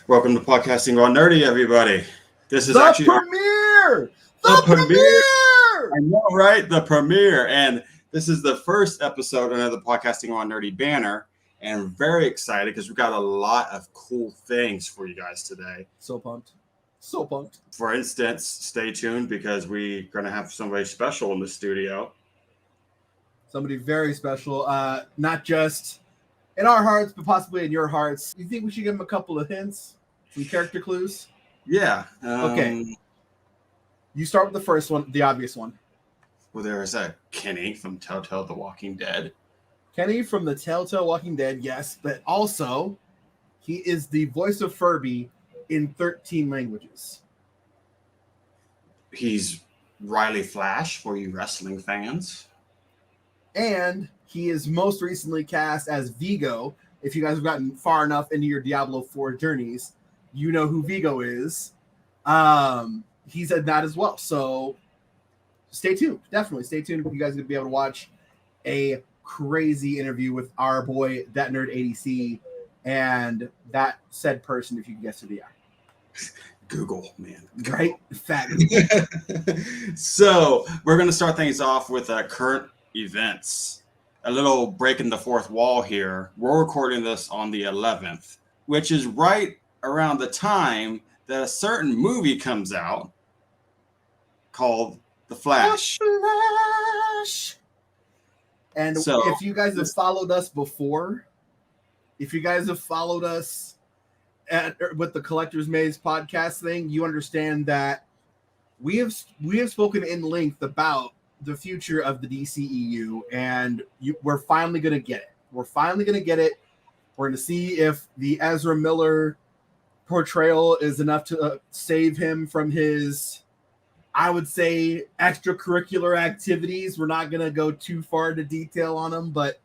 Welcome to Podcasting All Nerdy, everybody. This is the actually premiere! the premiere! I know, right? The premiere. And this is the first episode under the Podcasting All Nerdy banner. And I'm very excited because we've got a lot of cool things for you guys today. So pumped. So pumped. For instance, stay tuned because we're going to have somebody special in the studio. Somebody very special. Not just in our hearts, but possibly in your hearts. You think we should give him a couple of hints? Some character clues? Yeah. Okay. You start with the first one, the obvious one. Well, there's a Kenny from Telltale The Walking Dead. Kenny from the Telltale Walking Dead, yes. But also, he is the voice of Furby in 13 languages. He's Riley Flash for you wrestling fans. And he is most recently cast as Vigo. If you guys have gotten far enough into your Diablo 4 journeys, you know who Vigo is. He's in that as well. So stay tuned. Definitely stay tuned. You guys are going to be able to watch a crazy interview with our boy, That Nerd ADC, and that said person, if you can guess who they are. Google, man. Right? Fact. So we're going to start things off with current events. A little break in the fourth wall here. We're recording this on the 11th, which is right around the time that a certain movie comes out called The Flash. And so, if you guys have followed us before, if you guys have followed us with the Collector's Maze podcast thing, you understand that we have spoken in length about the future of the DCEU, and we're finally going to get it. We're finally going to get it. We're going to see if the Ezra Miller portrayal is enough to save him from his, I would say, extracurricular activities. We're not going to go too far into detail on them, but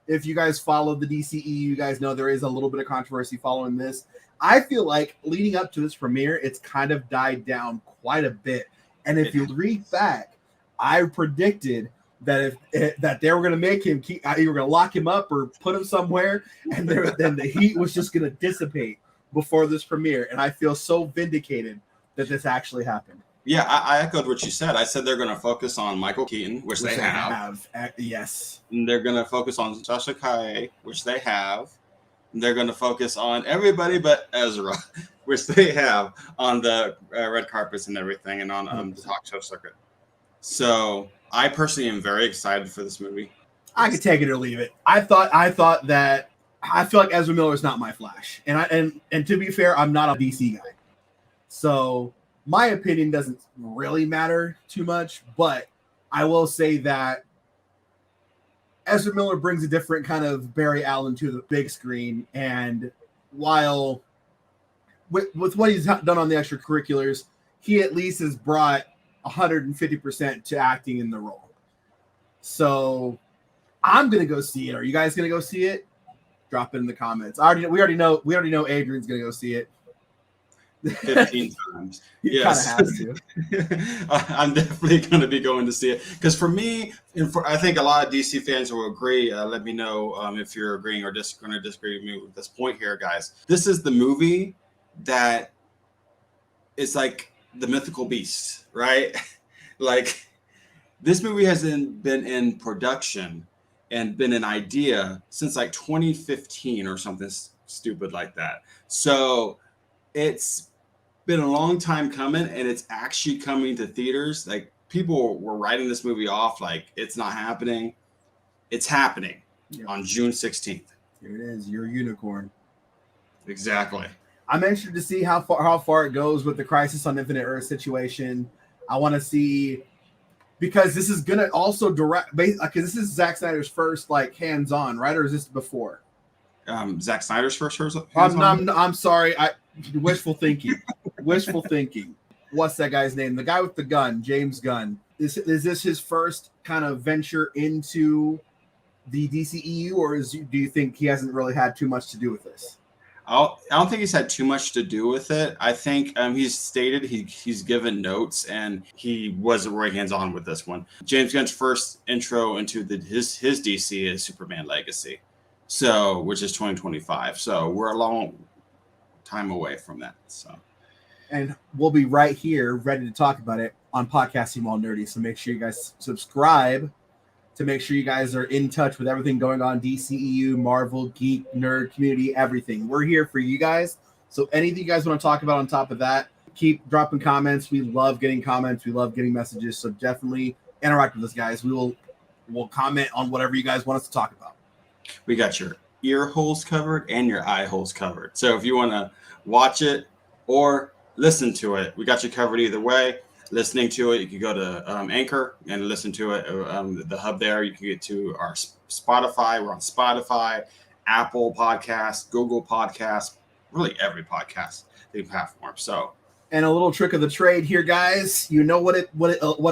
if you guys follow the DCEU, you guys know there is a little bit of controversy following this. I feel like leading up to this premiere, it's kind of died down quite a bit. And if you read back, I predicted that that they were going to make him you were going to lock him up or put him somewhere, and then the heat was just going to dissipate before this premiere. And I feel so vindicated that this actually happened. Yeah, I echoed what you said. I said they're going to focus on Michael Keaton, which they have. Yes. And they're going to focus on Sasha Calle, which they have. And they're going to focus on everybody but Ezra, which they have on the red carpets and everything, and on the talk show circuit. So I personally am very excited for this movie. I could take it or leave it. I thought that I feel like Ezra Miller is not my Flash, and to be fair, I'm not a DC guy, so my opinion doesn't really matter too much. But I will say that Ezra Miller brings a different kind of Barry Allen to the big screen, and while with what he's done on the extracurriculars, he at least has brought 150% to acting in the role. So I'm gonna go see it. Are you guys gonna go see it? Drop it in the comments. We already know Adrian's gonna go see it 15 times. He Yes, kind of has to. I'm definitely going to be going to see it because for me, and I think a lot of DC fans will agree. Let me know if you're agreeing or going to disagree with me with this point here, guys. This is the movie that is like the mythical beast, right? Like this movie hasn't been in production and been an idea since like 2015 or something stupid like that. So it's been a long time coming, and it's actually coming to theaters. Like people were writing this movie off like it's not happening. It's happening on June 16th. Here it is, your unicorn. Exactly. I'm interested to see how far it goes with the Crisis on Infinite Earth situation. I want to see, because this is gonna also direct, because this is Zack Snyder's first like hands-on, right? Or is this before? Zack Snyder's first I'm sorry. Wishful thinking. Wishful thinking. What's that guy's name? The guy with the gun, James Gunn. Is this his first kind of venture into the DCEU, or do you think he hasn't really had too much to do with this? I don't think he's had too much to do with it. I think he's stated he's given notes, and he wasn't very hands-on with this one. James Gunn's first intro into his DC is Superman Legacy, which is 2025. So we're a long time away from that. So, and we'll be right here ready to talk about it on Podcasting While Nerdy. So make sure you guys subscribe to make sure you guys are in touch with everything going on, DCEU, Marvel, geek, nerd community, everything. We're here for you guys. So anything you guys want to talk about on top of that, keep dropping comments. We love getting comments. We love getting messages. So definitely interact with us, guys. We'll comment on whatever you guys want us to talk about. We got your ear holes covered and your eye holes covered. So if you want to watch it or listen to it, we got you covered either way. Listening to it, you can go to Anchor and listen to it. The hub there, you can get to our Spotify. We're on Spotify, Apple Podcasts, Google Podcasts, really every podcast platform. So, and a little trick of the trade here, guys. You know what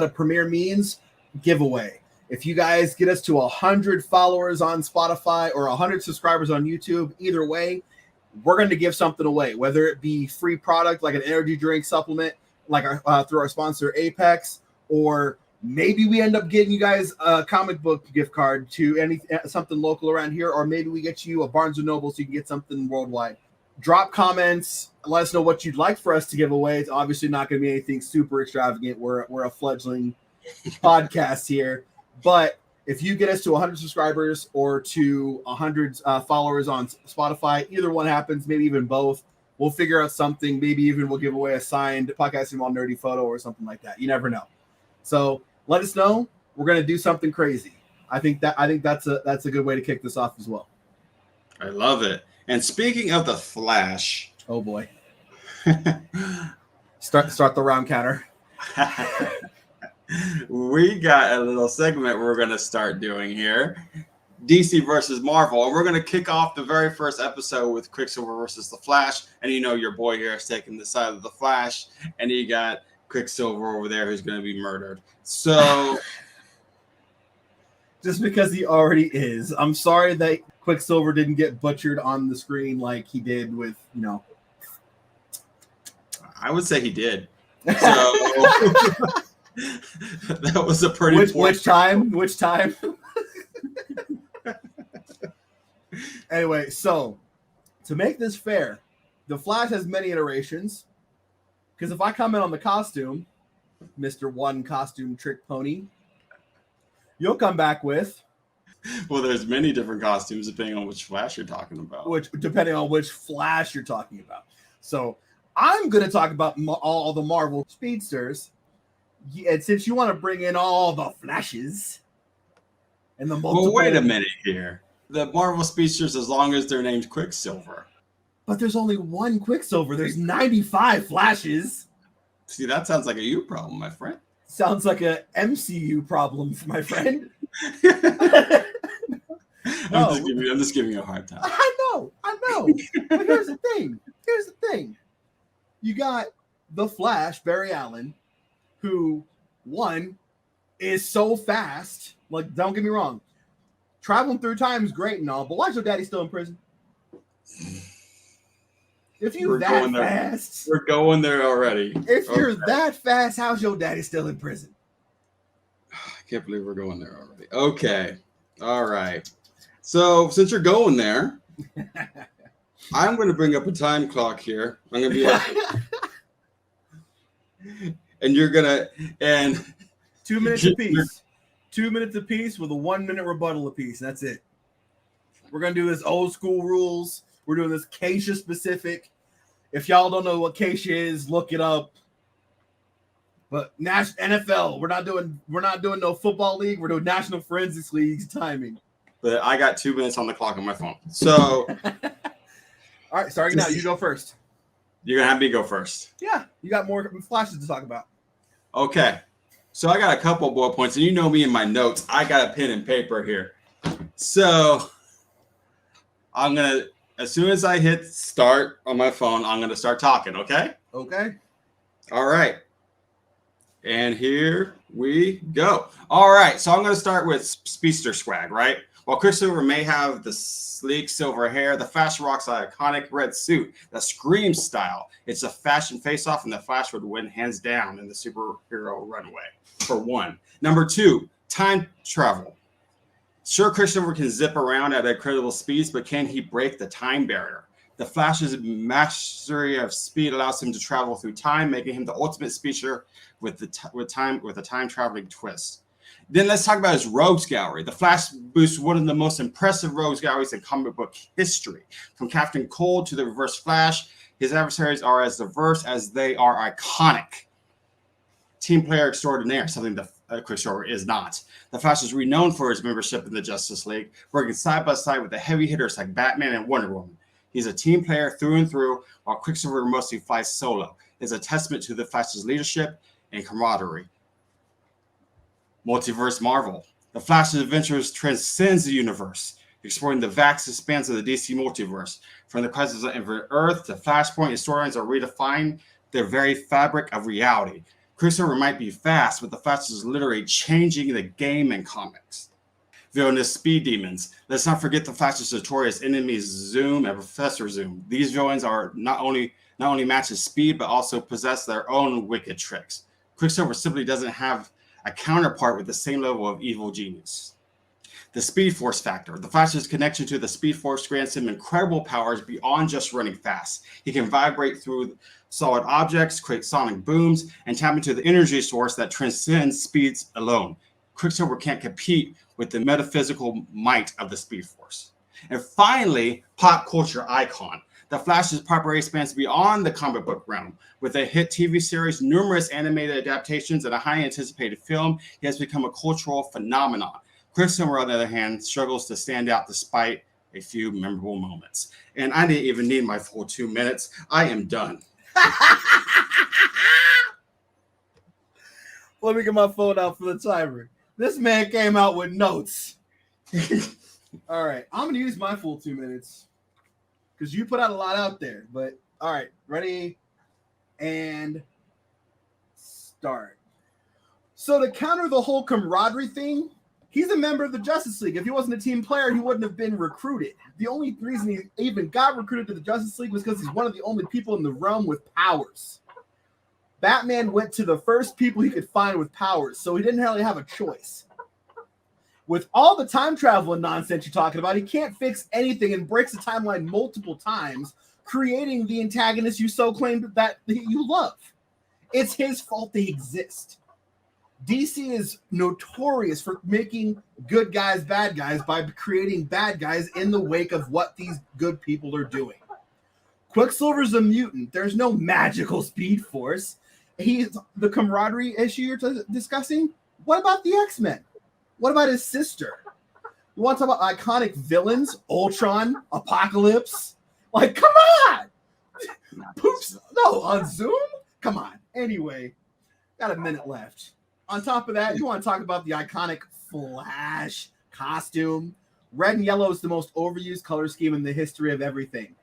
a premiere means? Giveaway. If you guys get us to 100 followers on Spotify or 100 subscribers on YouTube, either way, we're going to give something away, whether it be free product like an energy drink supplement, like through our sponsor Apex, or maybe we end up getting you guys a comic book gift card to something local around here, or maybe we get you a Barnes & Noble so you can get something worldwide. Drop comments, let us know what you'd like for us to give away. It's obviously not going to be anything super extravagant. We're a fledgling podcast here, but if you get us to 100 subscribers or to 100 followers on Spotify, either one happens, maybe even both. We'll figure out something. Maybe even we'll give away a signed Podcasting While Nerdy photo or something like that. You never know. So let us know. We're going to do something crazy. I think that's a good way to kick this off as well. I love it. And speaking of the Flash, oh boy, start the round counter. We got a little segment we're going to start doing here. DC versus Marvel, and we're going to kick off the very first episode with Quicksilver versus the Flash. And you know your boy here is taking the side of the Flash, and you got Quicksilver over there who's going to be murdered. So just because he already is, I'm sorry that Quicksilver didn't get butchered on the screen like he did with, I would say he did. So that was a pretty which time? Anyway, so to make this fair, the Flash has many iterations. Because if I comment on the costume, Mr. One Costume Trick Pony, you'll come back with. Well, there's many different costumes depending on which Flash you're talking about. Depending on which Flash you're talking about. So I'm going to talk about all the Marvel speedsters. And since you want to bring in all the Flashes and the multiple. Well, wait a minute here. The Marvel speedsters, as long as they're named Quicksilver. But there's only one Quicksilver. There's 95 Flashes. See, that sounds like a you problem, my friend. Sounds like a MCU problem, my friend. I'm just giving you a hard time. I know. But here's the thing. You got the Flash, Barry Allen, who, one, is so fast. Like, don't get me wrong. Traveling through time is great and all, but why is your daddy still in prison? If you're that fast. We're going there already. If you're that fast, how's your daddy still in prison? I can't believe we're going there already. Okay. All right. So since you're going there, I'm going to bring up a time clock here. I'm going to be like, and you're going to, and 2 minutes apiece. 2 minutes apiece with a 1 minute rebuttal apiece. That's it. We're going to do this old school rules. We're doing this Keisha specific. If y'all don't know what Keisha is, look it up. But NFL, we're not doing no football league. We're doing National Forensics League's timing. But I got 2 minutes on the clock on my phone. So, all right, sorry, now you go first. You're gonna have me go first. Yeah, you got more Flashes to talk about. Okay, so I got a couple bullet points, and you know me and my notes. I got a pen and paper here. So I'm gonna, as soon as I hit start on my phone, I'm gonna start talking. Okay. Okay. All right. And here we go. All right, so I'm gonna start with speedster swag, right? While Quicksilver may have the sleek silver hair, the Flash rocks an iconic red suit, the Scream style. It's a fashion face-off, and the Flash would win hands down in the superhero runway, for one. Number two, time travel. Sure, Quicksilver can zip around at incredible speeds, but can he break the time barrier? The Flash's mastery of speed allows him to travel through time, making him the ultimate speedster with a time traveling twist. Then let's talk about his rogues gallery. The Flash boasts one of the most impressive rogues galleries in comic book history. From Captain Cold to the Reverse Flash, his adversaries are as diverse as they are iconic. Team player extraordinaire, something the Quicksilver is not. The Flash is renowned for his membership in the Justice League, working side by side with the heavy hitters like Batman and Wonder Woman. He's a team player through and through, while Quicksilver mostly flies solo. It's a testament to the Flash's leadership and camaraderie. Multiverse Marvel. The Flash's adventures transcends the universe, exploring the vast expanse of the DC multiverse. From the crisis of Earth to Flashpoint, his storylines are redefining the very fabric of reality. Quicksilver might be fast, but the Flash is literally changing the game in comics. Villainous speed demons. Let's not forget the Flash's notorious enemies Zoom and Professor Zoom. These villains are not only match his speed, but also possess their own wicked tricks. Quicksilver simply doesn't have a counterpart with the same level of evil genius. The Speed Force factor. The Flash's connection to the Speed Force grants him incredible powers beyond just running fast. He can vibrate through solid objects, create sonic booms, and tap into the energy source that transcends speeds alone. Quicksilver can't compete with the metaphysical might of the Speed Force. And finally, pop culture icon. The Flash's popularity spans beyond the comic book realm. With a hit TV series, numerous animated adaptations, and a highly anticipated film, he has become a cultural phenomenon. Quicksilver, on the other hand, struggles to stand out despite a few memorable moments. And I didn't even need my full 2 minutes. I am done. Let me get my phone out for the timer. This man came out with notes. All right, I'm going to use my full 2 minutes because you put out a lot out there. But all right, ready and start. So to counter the whole camaraderie thing, he's a member of the Justice League. If he wasn't a team player, he wouldn't have been recruited. The only reason he even got recruited to the Justice League was because he's one of the only people in the realm with powers. Batman went to the first people he could find with powers, so he didn't really have a choice. With all the time travel and nonsense you're talking about, he can't fix anything and breaks the timeline multiple times, creating the antagonist you so claim that you love. It's his fault they exist. DC is notorious for making good guys bad guys by creating bad guys in the wake of what these good people are doing. Quicksilver's a mutant. There's no magical speed force. He's the camaraderie issue you're discussing. What about the X-Men? What about his sister? You want to talk about iconic villains? Ultron, Apocalypse? Like, come on! Poops. No, on Zoom? Come on. Anyway, got a minute left. On top of that, you want to talk about the iconic Flash costume. Red and yellow is the most overused color scheme in the history of everything.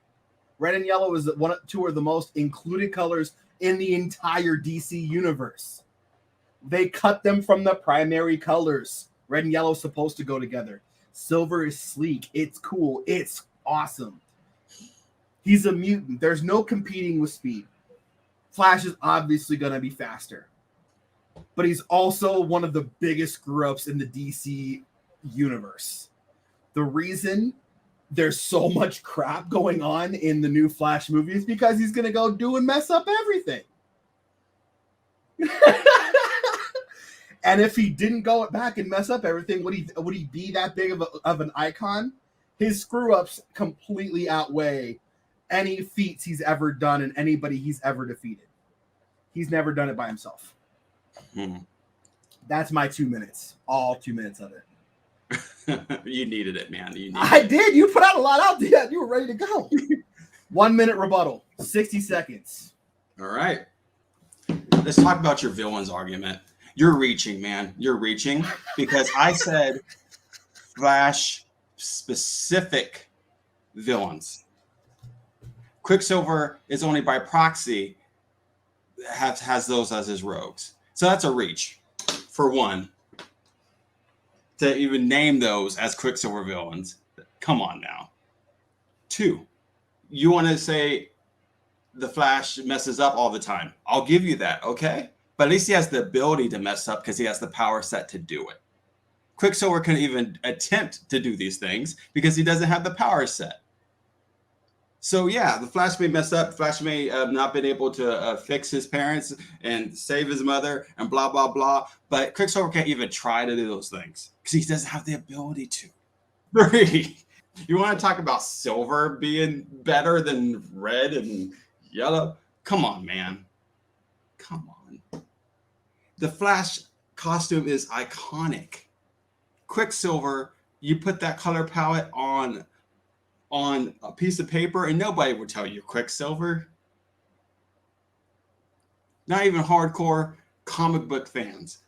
Red and yellow is two of the most included colors in the entire DC universe. They cut them from the primary colors. Red and yellow is supposed to go together. Silver is sleek. It's cool. It's awesome. He's a mutant. There's no competing with speed. Flash is obviously going to be faster. But he's also one of the biggest screw-ups in the DC universe. The reason there's so much crap going on in the new Flash movie is because he's going to go do and mess up everything. And if he didn't go back and mess up everything, would he be that big of an icon? His screw-ups completely outweigh any feats he's ever done and anybody he's ever defeated. He's never done it by himself. That's my 2 minutes. All 2 minutes of it. You needed it, man. I did. You put out a lot out there. You were ready to go. 1 minute rebuttal. 60 seconds. All right. Let's talk about your villains argument. You're reaching, man. You're reaching because I said Flash specific villains. Quicksilver is only by proxy has those as his rogues. So that's a reach for one to even name those as Quicksilver villains. Come on now. 2, you want to say the Flash messes up all the time. I'll give you that, okay? But at least he has the ability to mess up because he has the power set to do it. Quicksilver can even attempt to do these things because he doesn't have the power set. So yeah, the Flash may mess up. Flash may not been able to fix his parents and save his mother and blah blah blah. But Quicksilver can't even try to do those things because he doesn't have the ability to. Three. You want to talk about Silver being better than red and yellow? Come on, man. Come on. The Flash costume is iconic. Quicksilver, you put that color palette on a piece of paper and nobody would tell you Quicksilver. Not even hardcore comic book fans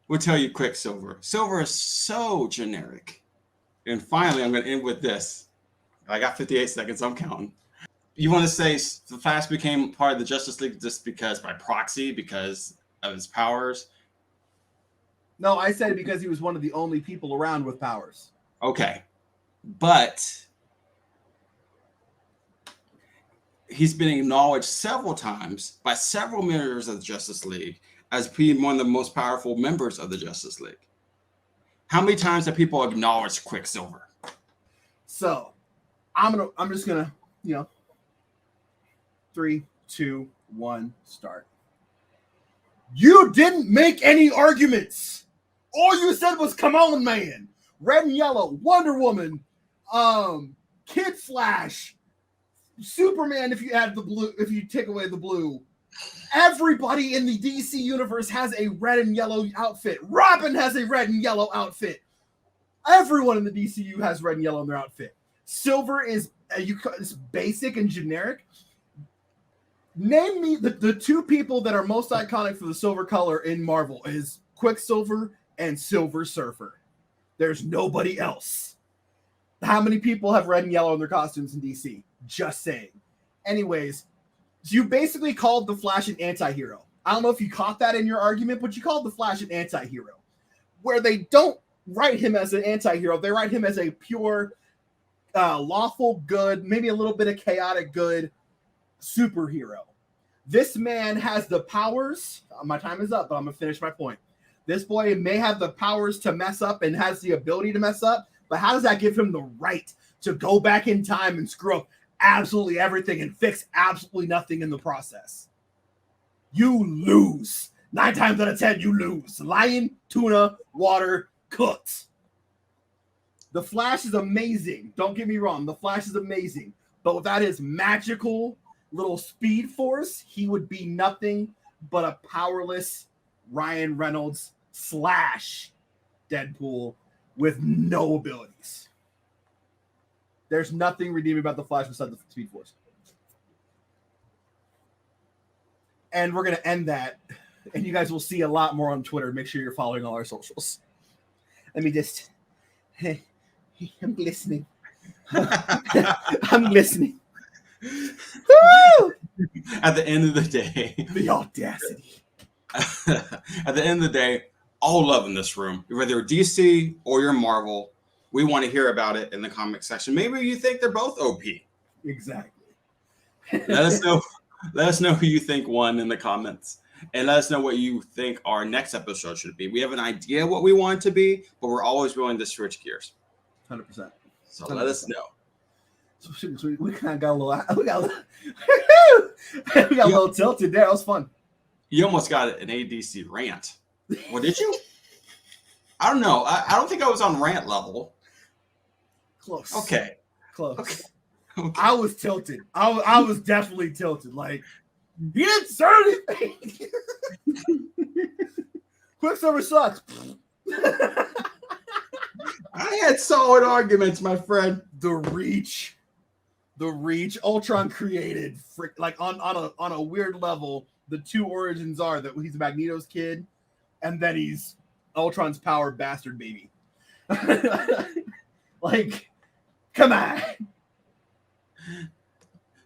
would tell you Quicksilver. Silver is so generic. And finally, I'm going to end with this. I got 58 seconds. I'm counting. You want to say the Flash became part of the Justice League just because by proxy, because of his powers? No, I said because he was one of the only people around with powers. Okay. But he's been acknowledged several times by several members of the Justice League as being one of the most powerful members of the Justice League. How many times have people acknowledged Quicksilver? So, I'm just gonna, 3, 2, 1, start. You didn't make any arguments. All you said was, "Come on, man." Red and Yellow, Wonder Woman, Kid Flash, Superman. If you add the blue, if you take away the blue. Everybody in the DC universe has a red and yellow outfit. Robin has a red and yellow outfit. Everyone in the DCU has red and yellow in their outfit. Silver is basic and generic. Name me the two people that are most iconic for the silver color in Marvel is Quicksilver and Silver Surfer. There's nobody else. How many people have red and yellow in their costumes in DC? Just saying. Anyways, so you basically called the Flash an anti-hero. I don't know if you caught that in your argument, but you called the Flash an anti-hero. Where they don't write him as an anti-hero, they write him as a pure, lawful good, maybe a little bit of chaotic good superhero. This man has the powers. My time is up, but I'm going to finish my point. This boy may have the powers to mess up and has the ability to mess up, but how does that give him the right to go back in time and screw up absolutely everything and fix absolutely nothing in the process? You lose. 9 times out of 10, you lose. Lion, tuna, water, cooked. The Flash is amazing. Don't get me wrong. The Flash is amazing. But without his magical little speed force, he would be nothing but a powerless Ryan Reynolds / Deadpool with no abilities. There's nothing redeeming about the Flash besides the Speed Force. And we're going to end that. And you guys will see a lot more on Twitter. Make sure you're following all our socials. Let me just... I'm listening. I'm listening. Woo! At the end of the day... The audacity. At the end of the day, all love in this room. Whether you're DC or you're Marvel, we want to hear about it in the comment section. Maybe you think they're both OP. Exactly. Let us know. Let us know who you think won in the comments. And let us know what you think our next episode should be. We have an idea what we want it to be, but we're always willing to switch gears. 100%. So 100%. Let us know. So we kind of got a little... We got a little tilted there. That was fun. You almost got an ADC rant. Well, did you? I don't know. I don't think I was on rant level. Close. Okay. Close. Okay. I was tilted. I was definitely tilted. Like, he didn't say anything. Quicksilver sucks. I had solid arguments, my friend. The reach Ultron created, like on a weird level. The two origins are that he's Magneto's kid, and then he's Ultron's power bastard baby. Like, come on.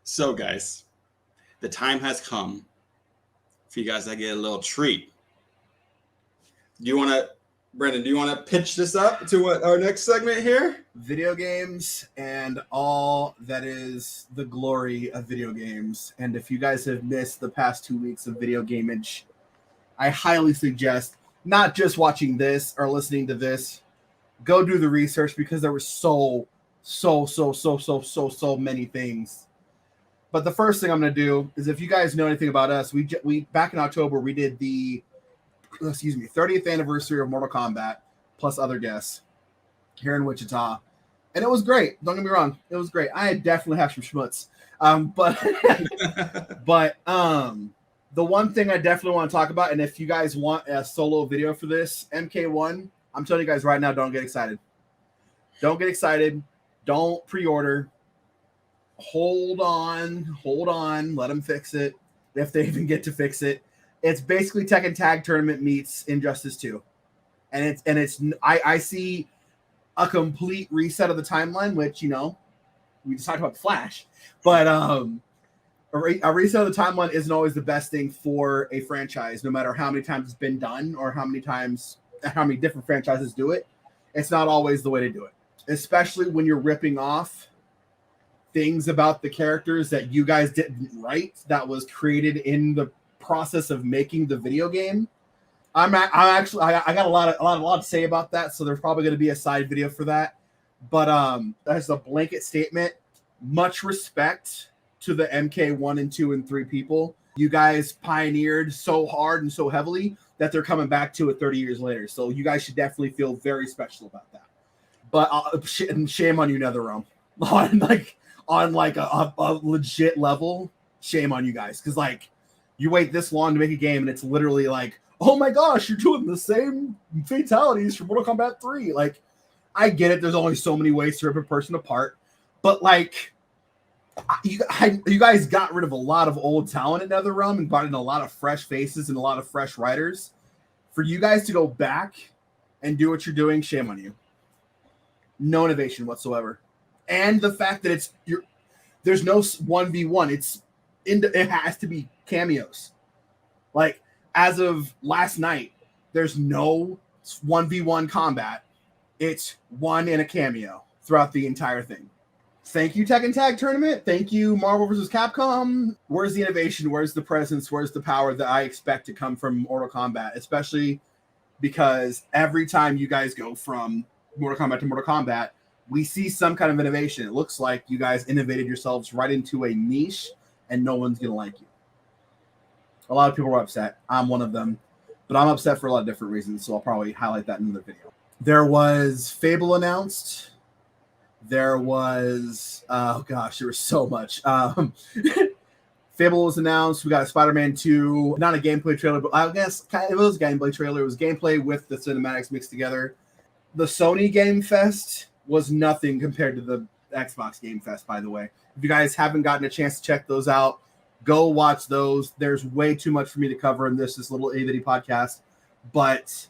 So, guys, the time has come for you guys to get a little treat. Brendan, do you want to pitch this up to what our next segment here? Video games and all that is the glory of video games. And if you guys have missed the past 2 weeks of video gamage, I highly suggest not just watching this or listening to this. Go do the research because there were so many things But the first thing I'm going to do is, if you guys know anything about us, we back in October we did the 30th anniversary of Mortal Kombat plus other guests here in Wichita, and it was great. Don't get me wrong, it was great. I definitely have some schmutz, but the one thing I definitely want to talk about, and if you guys want a solo video for this, MK1, I'm telling you guys right now, don't get excited. Don't get excited. Don't pre-order. Hold on. Let them fix it, if they even get to fix it. It's basically Tekken Tag Tournament meets Injustice 2, and I see a complete reset of the timeline, which, you know, we just talked about Flash, but a reset of the timeline isn't always the best thing for a franchise, no matter how many times it's been done or how many different franchises do it. It's not always the way to do it, especially when you're ripping off things about the characters that you guys didn't write, that was created in the process of making the video game. I got a lot to say about that, so there's probably going to be a side video for that. But that's a blanket statement. Much respect to the MK 1 and 2 and 3 people. You guys pioneered so hard and so heavily that they're coming back to it 30 years later. So you guys should definitely feel very special about that. But shame on you, NetherRealm. On a legit level, shame on you guys. Because, like, you wait this long to make a game, and it's literally like, oh my gosh, you're doing the same fatalities from Mortal Kombat 3. Like, I get it. There's only so many ways to rip a person apart. But, like, you guys got rid of a lot of old talent at NetherRealm and brought in a lot of fresh faces and a lot of fresh writers. For you guys to go back and do what you're doing, shame on you. No innovation whatsoever. And the fact that there's no 1v1. It has to be cameos. Like, as of last night, there's no 1v1 combat. It's one in a cameo throughout the entire thing. Thank you, Tekken Tag Tournament. Thank you, Marvel vs. Capcom. Where's the innovation? Where's the presence? Where's the power that I expect to come from Mortal Kombat? Especially because every time you guys go from Mortal Kombat to Mortal Kombat, we see some kind of innovation. It looks like you guys innovated yourselves right into a niche, and no one's going to like you. A lot of people are upset. I'm one of them. But I'm upset for a lot of different reasons, so I'll probably highlight that in another video. There was Fable announced. There was, oh gosh, there was so much. Fable was announced. We got a Spider-Man 2, not a gameplay trailer, but I guess it was a gameplay trailer. It was gameplay with the cinematics mixed together. The Sony Game Fest was nothing compared to the Xbox Game Fest, by the way. If you guys haven't gotten a chance to check those out, go watch those. There's way too much for me to cover in this little itty-bitty podcast, but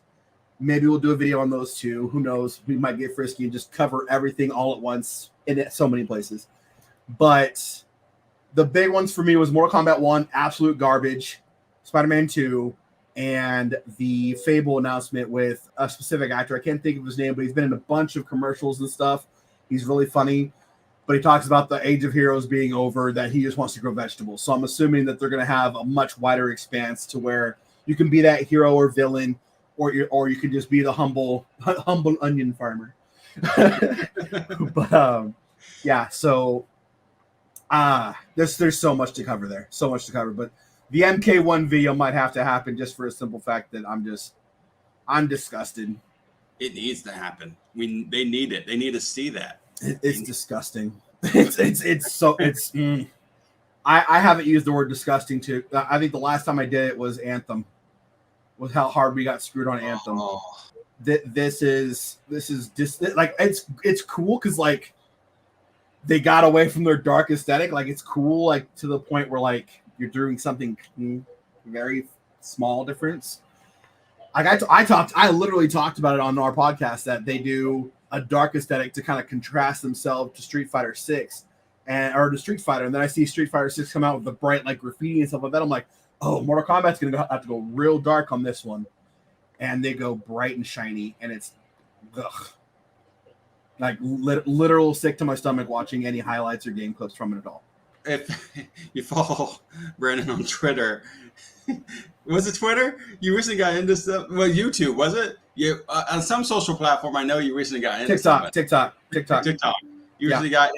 maybe we'll do a video on those two. Who knows? We might get frisky and just cover everything all at once in so many places. But the big ones for me was Mortal Kombat 1, absolute garbage, Spider-Man 2, and the Fable announcement with a specific actor. I can't think of his name, but he's been in a bunch of commercials and stuff. He's really funny. But he talks about the age of heroes being over, that he just wants to grow vegetables. So I'm assuming that they're going to have a much wider expanse to where you can be that hero or villain, or you can just be the humble onion farmer. But yeah, so there's so much to cover there, so much to cover. But the MK1 video might have to happen just for a simple fact that I'm disgusted. It needs to happen. They need it. They need to see that. It's disgusting. I haven't used the word disgusting to. I think the last time I did it was Anthem. With how hard we got screwed on Anthem. Oh. This is just like it's cool because like they got away from their dark aesthetic. Like it's cool, like to the point where like you're doing something very small difference. Like I literally talked about it on our podcast that they do a dark aesthetic to kind of contrast themselves to Street Fighter 6 or to Street Fighter, and then I see Street Fighter 6 come out with the bright like graffiti and stuff like that. I'm like, oh, Mortal Kombat's going to have to go real dark on this one. And they go bright and shiny, and it's like literal sick to my stomach watching any highlights or game clips from it at all. If you follow Brandon on Twitter, was it Twitter? You recently got into stuff. Well, YouTube, was it? You on some social platform. I know you recently got into TikTok. You recently got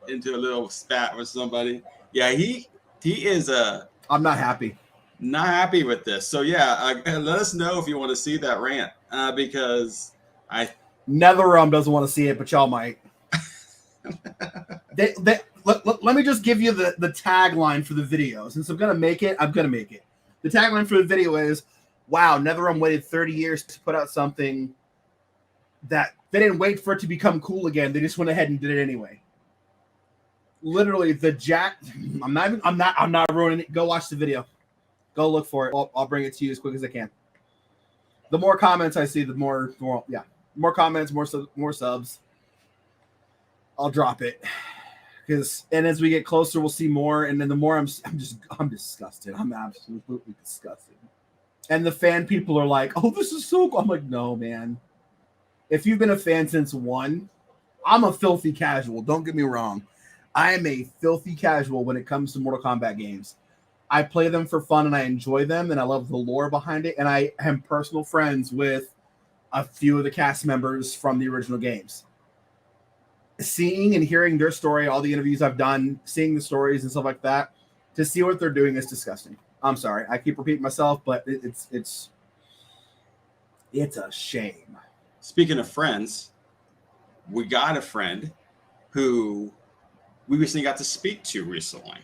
into a little spat with somebody. Yeah, he is I'm not happy. Not happy with this. So yeah, let us know if you want to see that rant because NetherRealm doesn't want to see it, but y'all might. Let me just give you the tagline for the video. Since I'm gonna make it. The tagline for the video is, "Wow, NetherRealm waited 30 years to put out something that they didn't wait for it to become cool again. They just went ahead and did it anyway." Literally, I'm not ruining it. Go watch the video. Go look for it. I'll bring it to you as quick as I can. The more comments I see, the more comments, more subs. I'll drop it. And as we get closer, we'll see more. And then the more I'm disgusted. I'm absolutely disgusted. And the fan people are like, "Oh, this is so cool." I'm like, no, man. If you've been a fan since 1, I'm a filthy casual. Don't get me wrong. I am a filthy casual when it comes to Mortal Kombat games. I play them for fun and I enjoy them and I love the lore behind it. And I am personal friends with a few of the cast members from the original games. Seeing and hearing their story, all the interviews I've done, seeing the stories and stuff like that, to see what they're doing is disgusting. I'm sorry. I keep repeating myself, but it's a shame. Speaking of friends, we got a friend who we recently got to speak to recently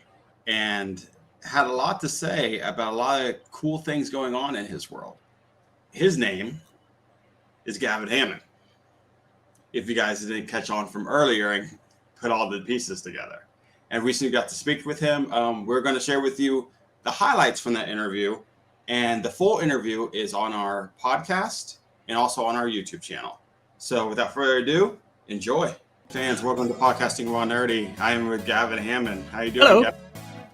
and had a lot to say about a lot of cool things going on in his world. His name is Gavin Hammond. If you guys didn't catch on from earlier and put all the pieces together. And recently got to speak with him. We're going to share with you the highlights from that interview. And the full interview is on our podcast and also on our YouTube channel. So without further ado, enjoy. Fans, welcome to Podcasting Raw Nerdy. I am with Gavin Hammond. How you doing, Hello. Gavin?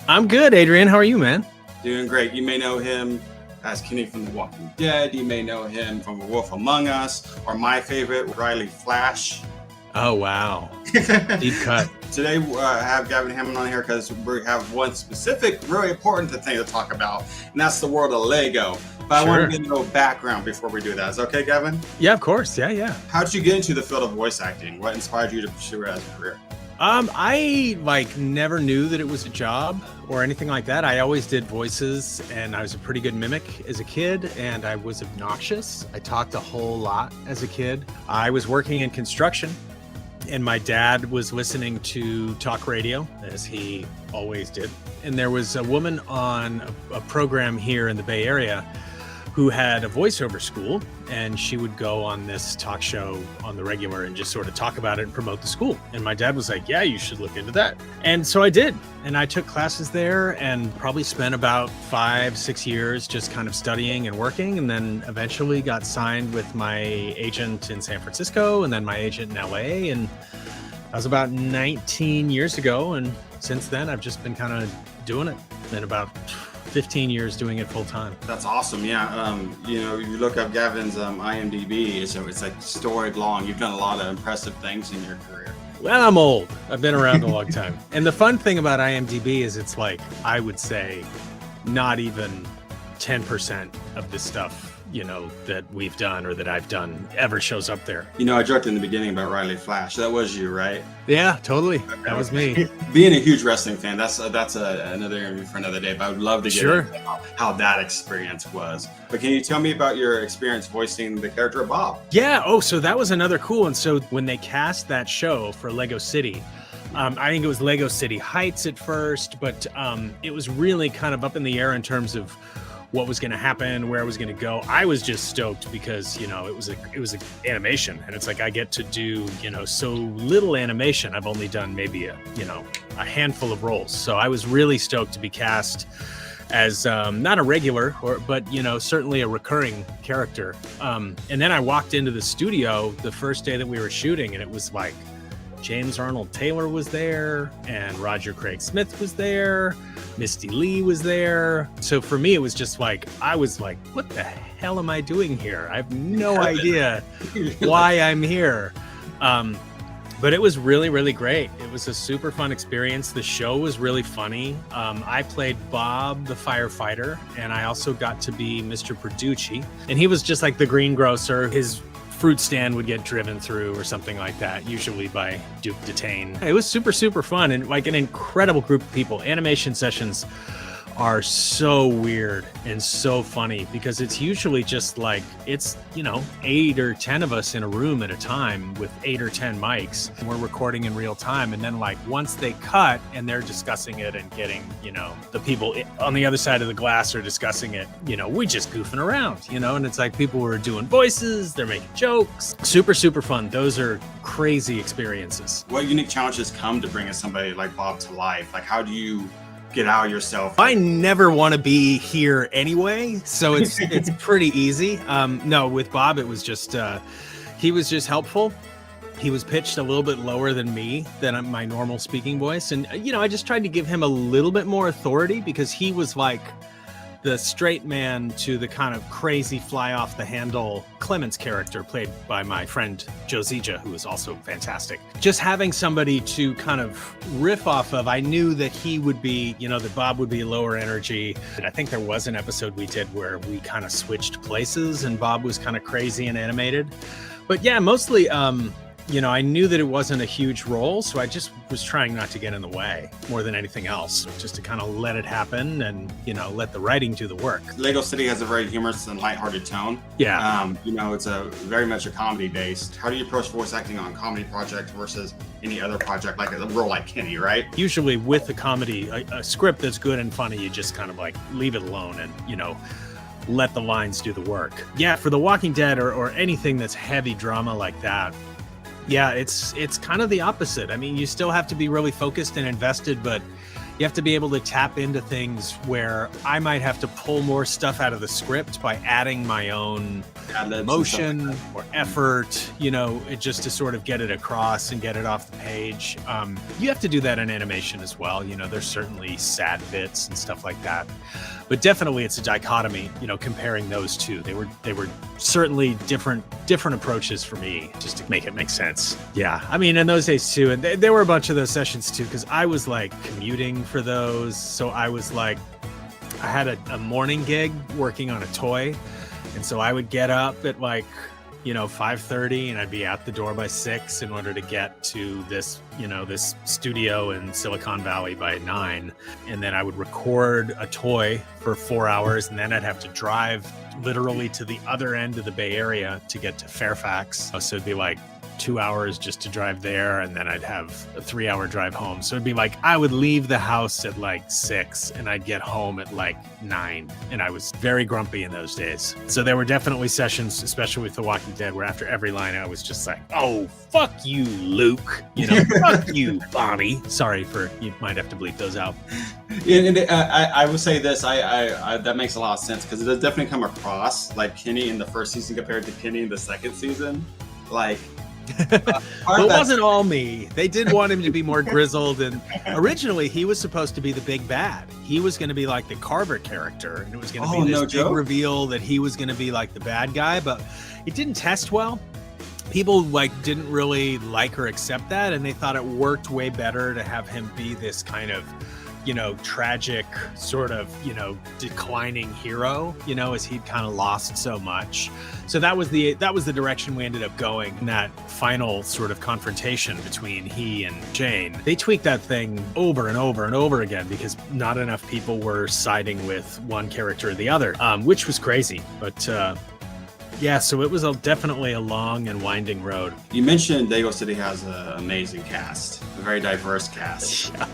I'm good, Adrian. How are you, man? Doing great. You may know him as Kenny from The Walking Dead. You may know him from Wolf Among Us, or my favorite, Riley Flash. Oh, wow. Deep cut. Today, I have Gavin Hammond on here because we have one specific, really important thing to talk about, and that's the world of Lego. But Sure. I want to get a little background before we do that. Is that okay, Gavin? Yeah, of course. Yeah. How did you get into the field of voice acting? What inspired you to pursue it as a career? I never knew that it was a job or anything like that. I always did voices and I was a pretty good mimic as a kid and I was obnoxious. I talked a whole lot as a kid. I was working in construction and my dad was listening to talk radio as he always did. And there was a woman on a program here in the Bay Area who had a voiceover school, and she would go on this talk show on the regular and just sort of talk about it and promote the school. And my dad was like, yeah, you should look into that. And so I did. And I took classes there and probably spent about 5-6 years just kind of studying and working. And then eventually got signed with my agent in San Francisco and then my agent in LA. And that was about 19 years ago. And since then, I've just been kind of doing it. And about 15 years doing it full time. That's awesome. Yeah. You look up Gavin's IMDb, so it's like storied long. You've done a lot of impressive things in your career. Well, I'm old. I've been around a long time. And the fun thing about IMDb is it's like, I would say not even 10% of the stuff, that we've done or that I've done ever shows up there. I joked in the beginning about Riley Flash. That was you, right? Yeah, totally. That was me. Being a huge wrestling fan, that's another interview for another day, but I would love to get into how that experience was. But can you tell me about your experience voicing the character of Bob? Yeah. Oh, so that was another cool one. So when they cast that show for Lego City, I think it was Lego City Heights at first, but it was really kind of up in the air in terms of what was going to happen, where I was going to go. I was just stoked because, it was an animation and it's like, I get to do, so little animation. I've only done maybe a handful of roles. So I was really stoked to be cast as not a regular but certainly a recurring character. And then I walked into the studio the first day that we were shooting and it was like, James Arnold Taylor was there and Roger Craig Smith was there. Misty Lee was there. So for me, it was just like, I was like, what the hell am I doing here? I have no idea why I'm here. But it was really, really great. It was a super fun experience. The show was really funny. I played Bob, the firefighter, and I also got to be Mr. Perducci. And he was just like the greengrocer. His fruit stand would get driven through or something like that, usually by Duke Detain. It was super, super fun and like an incredible group of people. Animation sessions are so weird and so funny because it's usually just like, it's, 8 or 10 of us in a room at a time with 8 or 10 mics. And we're recording in real time. And then like once they cut and they're discussing it and getting, the people on the other side of the glass are discussing it, we just goofing around, and it's like people were doing voices, they're making jokes. Super, super fun. Those are crazy experiences. What unique challenges come to bringing somebody like Bob to life? Like, how do you get out yourself? I never want to be here anyway, so it's pretty easy. No, with Bob, it was just he was just helpful. He was pitched a little bit lower than me, than my normal speaking voice, and I just tried to give him a little bit more authority because he was like the straight man to the kind of crazy fly off the handle Clemens character played by my friend Joe Zija, who is also fantastic. Just having somebody to kind of riff off of, I knew that he would be, that Bob would be lower energy. And I think there was an episode we did where we kind of switched places and Bob was kind of crazy and animated. But yeah, mostly, I knew that it wasn't a huge role, so I just was trying not to get in the way more than anything else, just to kind of let it happen and, let the writing do the work. Lego City has a very humorous and lighthearted tone. Yeah. It's a very much a comedy based. How do you approach voice acting on comedy projects versus any other project, like a role like Kenny, right? Usually with a comedy, a script that's good and funny, you just kind of like leave it alone and, let the lines do the work. Yeah, for The Walking Dead or anything that's heavy drama like that, yeah, it's kind of the opposite. I mean, you still have to be really focused and invested, but you have to be able to tap into things where I might have to pull more stuff out of the script by adding my own emotion or effort, just to sort of get it across and get it off the page. You have to do that in animation as well. There's certainly sad bits and stuff like that. But definitely it's a dichotomy, comparing those two. They were certainly different approaches for me, just to make it make sense. Yeah, I mean, in those days too, and there were a bunch of those sessions too, because I was like commuting for those. So I was like, I had a morning gig working on a toy. And so I would get up at like, 5:30 and I'd be out the door by 6 in order to get to this, this studio in Silicon Valley by 9. And then I would record a toy for 4 hours. And then I'd have to drive literally to the other end of the Bay Area to get to Fairfax. So it'd be like 2 hours just to drive there, and then I'd have a 3-hour drive home. So it'd be like I would leave the house at like 6 and I'd get home at like 9, and I was very grumpy in those days. So there were definitely sessions, especially with The Walking Dead, where after every line I was just like, oh, fuck you, Luke, fuck you, Bonnie. Sorry you might have to bleep those out. And I would say this, I that makes a lot of sense, because it does definitely come across like Kenny in the first season compared to Kenny in the second season. Like, Well, it wasn't all me. They did want him to be more grizzled, and originally he was supposed to be the big bad. He was going to be like the Carver character, and it was going to be this big reveal that he was going to be like the bad guy, but it didn't test well. People didn't really like or accept that, and they thought it worked way better to have him be this kind of tragic sort of, declining hero, as he'd kind of lost so much. So that was the direction we ended up going in that final sort of confrontation between he and Jane. They tweaked that thing over and over and over again because not enough people were siding with one character or the other, which was crazy. But yeah, so it was definitely a long and winding road. You mentioned Lego City has an amazing cast, a very diverse cast. Yeah.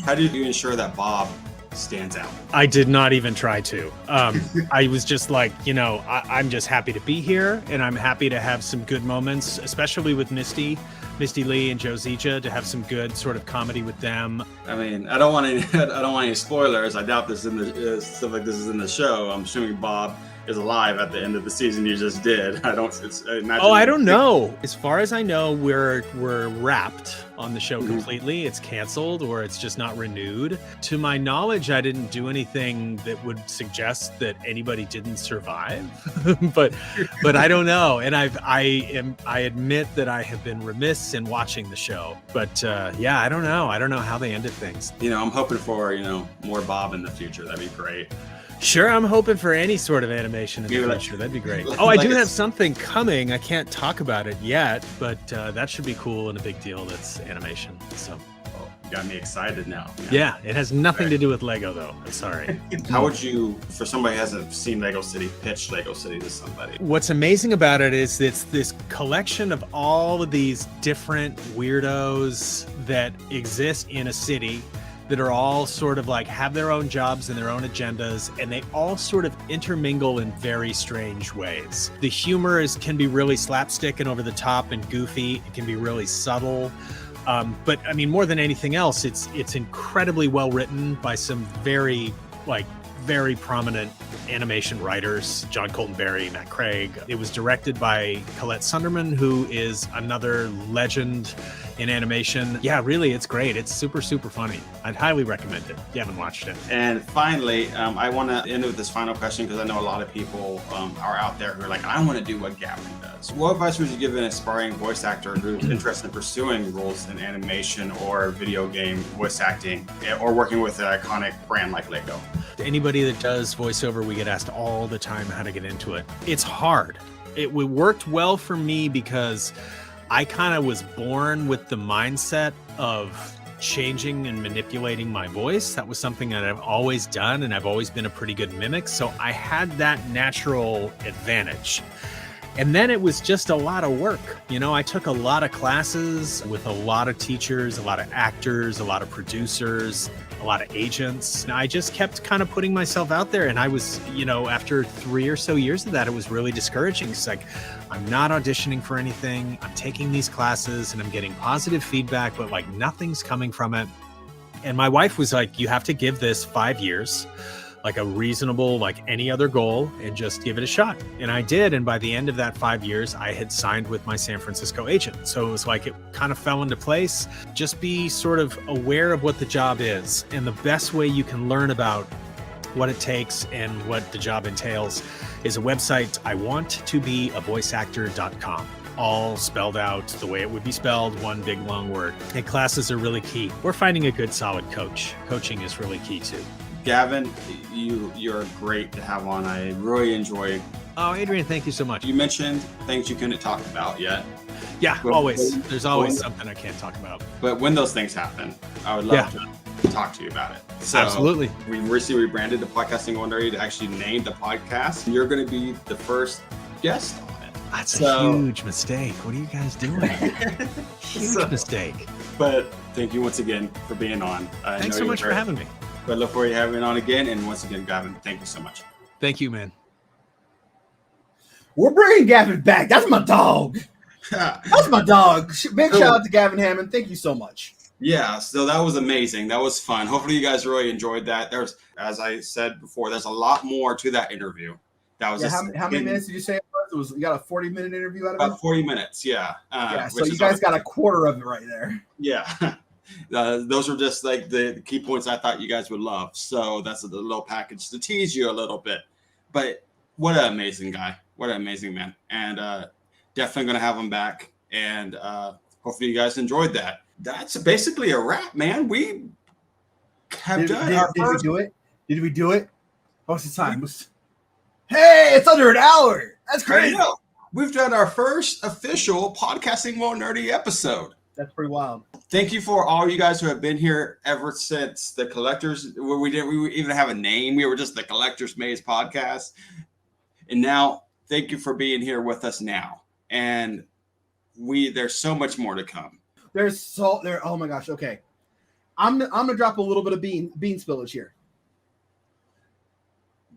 How did you ensure that Bob stands out? I did not even try to. I was just like, I'm just happy to be here, and I'm happy to have some good moments, especially with Misty Lee and Joe Zija, to have some good sort of comedy with them. I mean, I don't want any spoilers. I doubt this stuff like this is in the show. I'm assuming Bob is alive at the end of the season you just did. I don't know. As far as I know, we're wrapped on the show completely. It's canceled or it's just not renewed. To my knowledge, I didn't do anything that would suggest that anybody didn't survive. but I don't know. And I admit that I have been remiss in watching the show. But yeah, I don't know. I don't know how they ended things. I'm hoping for more Bob in the future. That'd be great. Sure, I'm hoping for any sort of animated animation in Maybe the like- future. That'd be great. like- Oh, I like do a- have something coming. I can't talk about it yet, but that should be cool and a big deal. That's animation. So Oh, you got me excited now. man. yeah, it has nothing to do with Lego though. I'm sorry. How would you, for somebody who hasn't seen Lego City, pitch Lego City to somebody? What's amazing about it is it's this collection of all of these different weirdos that exist in a city that are all sort of like have their own jobs and their own agendas, and they all sort of intermingle in very strange ways. The humor can be really slapstick and over the top and goofy. It can be really subtle. But I mean, more than anything else, it's incredibly well written by some very prominent animation writers, John Colton-Berry, Matt Craig. It was directed by Colette Sunderman, who is another legend in animation. Yeah, really, it's great. It's super, super funny. I'd highly recommend it if you haven't watched it. And finally, I want to end with this final question because I know a lot of people are out there who are like, I want to do what Gavin does. What advice would you give an aspiring voice actor who's interested in pursuing roles in animation or video game voice acting or working with an iconic brand like Lego? Anybody that does voiceover, we get asked all the time how to get into it. It's hard. It worked well for me because I kind of was born with the mindset of changing and manipulating my voice. That was something that I've always done, and I've always been a pretty good mimic. So I had that natural advantage. And then it was just a lot of work. You know, I took a lot of classes with a lot of teachers, a lot of actors, a lot of producers, a lot of agents. And I just kept kind of putting myself out there. And I was, you know, after 3 or so years of that, it was really discouraging. It's like, I'm not auditioning for anything. I'm taking these classes and I'm getting positive feedback, but like nothing's coming from it. And my wife was like, you have to give this 5 years, like a reasonable, like any other goal, and just give it a shot. And I did. And by the end of that 5 years, I had signed with my San Francisco agent. So it was like, it kind of fell into place. Just be sort of aware of what the job is. And the best way you can learn about what it takes and what the job entails is a website, iwanttobeavoiceactor.com. All spelled out the way it would be spelled, one big long word. And classes are really key. We're finding a good solid coach. Coaching is really key too. Gavin, you're great to have on. I really enjoy. Oh, Adrian, thank you so much. You mentioned things you couldn't talk about yet. Yeah, But always. There's always when- something I can't talk about. But when those things happen, I would love to talk to you about it. So Absolutely. we recently rebranded the Podcasting Wondery to actually name the podcast. You're going to be the first guest on it. That's So- a huge mistake. What are you guys doing? Huge So- mistake. But thank you once again for being on. I Thanks know so you much were- for having me. But look forward to having you on again. And once again, Gavin, thank you so much. Thank you, man. We're bringing Gavin back. That's my dog. That's my dog. Big shout out to Gavin Hammond. Thank you so much. Yeah, so that was amazing. That was fun. Hopefully you guys really enjoyed that. There's, as I said before, there's a lot more to that interview. That was Yeah, just how many minutes did you say it was? You got a 40-minute interview out of it? about 40 minutes. Yeah. Yeah, so which you is guys got a quarter of it right there. Yeah. Those were just like the key points I thought you guys would love. So that's a little package to tease you a little bit. But what an amazing guy. What an amazing man. And definitely going to have him back. And hopefully you guys enjoyed that. That's basically a wrap, man. We have done our Did we first. do it? Did we do it? What's the time? Hey, it's under an hour. That's I crazy. know. We've done our first official Podcasting More Nerdy episode. That's pretty wild. Thank you for all you guys who have been here ever since the Collectors. Where we didn't even have a name. We were just the Collectors Maze Podcast. And now, thank you for being here with us now. And there's so much more to come. Oh my gosh. Okay, I'm gonna drop a little bit of bean spillage here.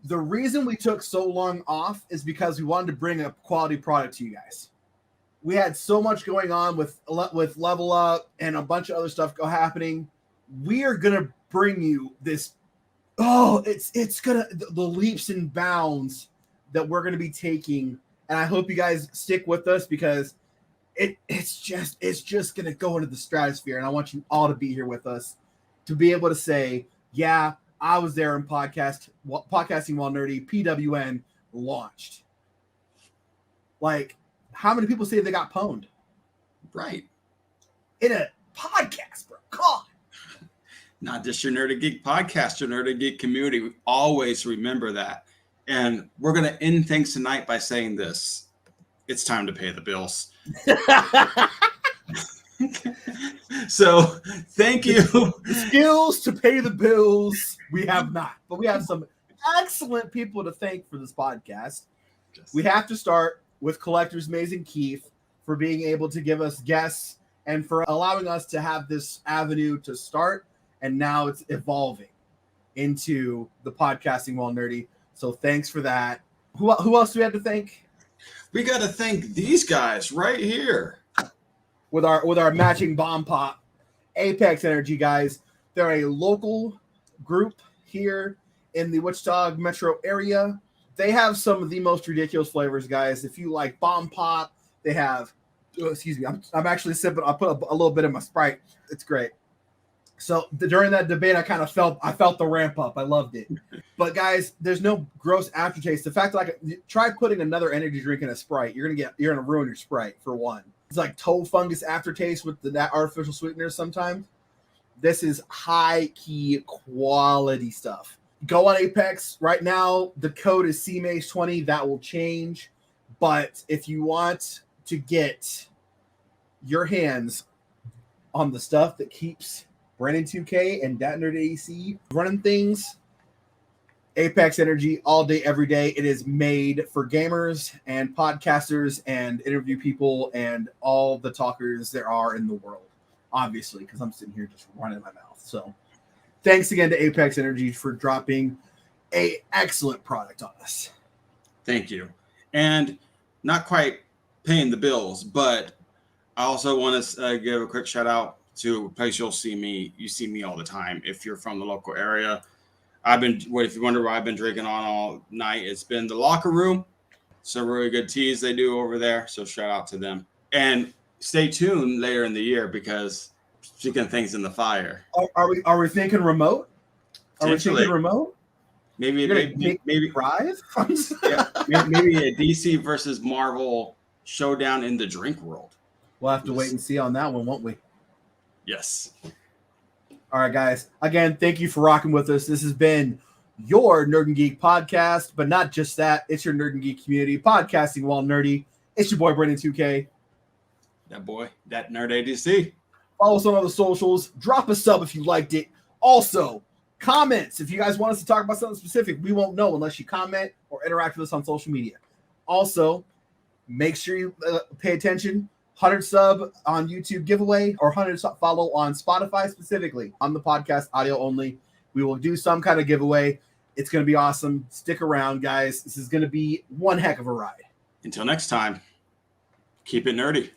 The reason we took so long off is because we wanted to bring a quality product to you guys. We had so much going on with Level Up and a bunch of other stuff happening. We are gonna bring you this. Oh, it's gonna the leaps and bounds that we're gonna be taking, and I hope you guys stick with us because it's just gonna go into the stratosphere, and I want you all to be here with us to be able to say, yeah, I was there in podcasting while nerdy. PWN launched. Like, how many people say they got pwned Right. in a podcast, bro? God. Not just your Nerdy Geek podcast, your Nerdy Geek community. We always remember that. And we're going to end things tonight by saying this. It's time to pay the bills. So thank you. The skills to pay the bills we have not, but we have some excellent people to thank for this podcast. Yes. We have to start with Collector's Maze and Keith for being able to give us guests and for allowing us to have this avenue to start. And now it's evolving into the podcasting while nerdy. So thanks for that. Who else do we have to thank? We got to thank these guys right here. With our matching bomb pop, Apex Energy guys. They're a local group here in the Wichita metro area. They have some of the most ridiculous flavors, guys. If you like bomb pop, they have. Oh, excuse me, I'm actually sipping. I put a little bit in my Sprite. It's great. So during that debate, I felt the ramp up. I loved it. But guys, there's no gross aftertaste. The fact that try putting another energy drink in a Sprite, you're gonna ruin your Sprite for one. It's like toe fungus aftertaste with that artificial sweeteners sometimes. This is high key quality stuff. Go on Apex right now. The code is CMAGE20. That will change. But if you want to get your hands on the stuff that keeps Brandon 2K and Dat Nerd AC running things, Apex Energy all day, every day. It is made for gamers and podcasters and interview people and all the talkers there are in the world, obviously, because I'm sitting here just running my mouth. So thanks again to Apex Energy for dropping an excellent product on us. Thank you. And not quite paying the bills, but I also want to give a quick shout out to a place you see me all the time. If you're from the local area, if you wonder why I've been drinking on all night, it's been the Locker Room. Some really good teas they do over there. So shout out to them. And stay tuned later in the year because speaking of things in the fire. Are we thinking remote? Are we thinking remote? Maybe Rise? Yeah, maybe a DC versus Marvel showdown in the drink world. We'll have to wait and see on that one, won't we? Yes. All right, guys. Again, thank you for rocking with us. This has been your Nerd and Geek podcast, but not just that. It's your Nerd and Geek community podcasting while nerdy. It's your boy, Brandon 2K. That boy, that nerd ADC. Follow us on all the socials. Drop a sub if you liked it. Also, comments. If you guys want us to talk about something specific, we won't know unless you comment or interact with us on social media. Also, make sure you pay attention. 100 sub on YouTube giveaway or 100 follow on Spotify specifically on the podcast audio only. We will do some kind of giveaway. It's going to be awesome. Stick around, guys. This is going to be one heck of a ride. Until next time, keep it nerdy.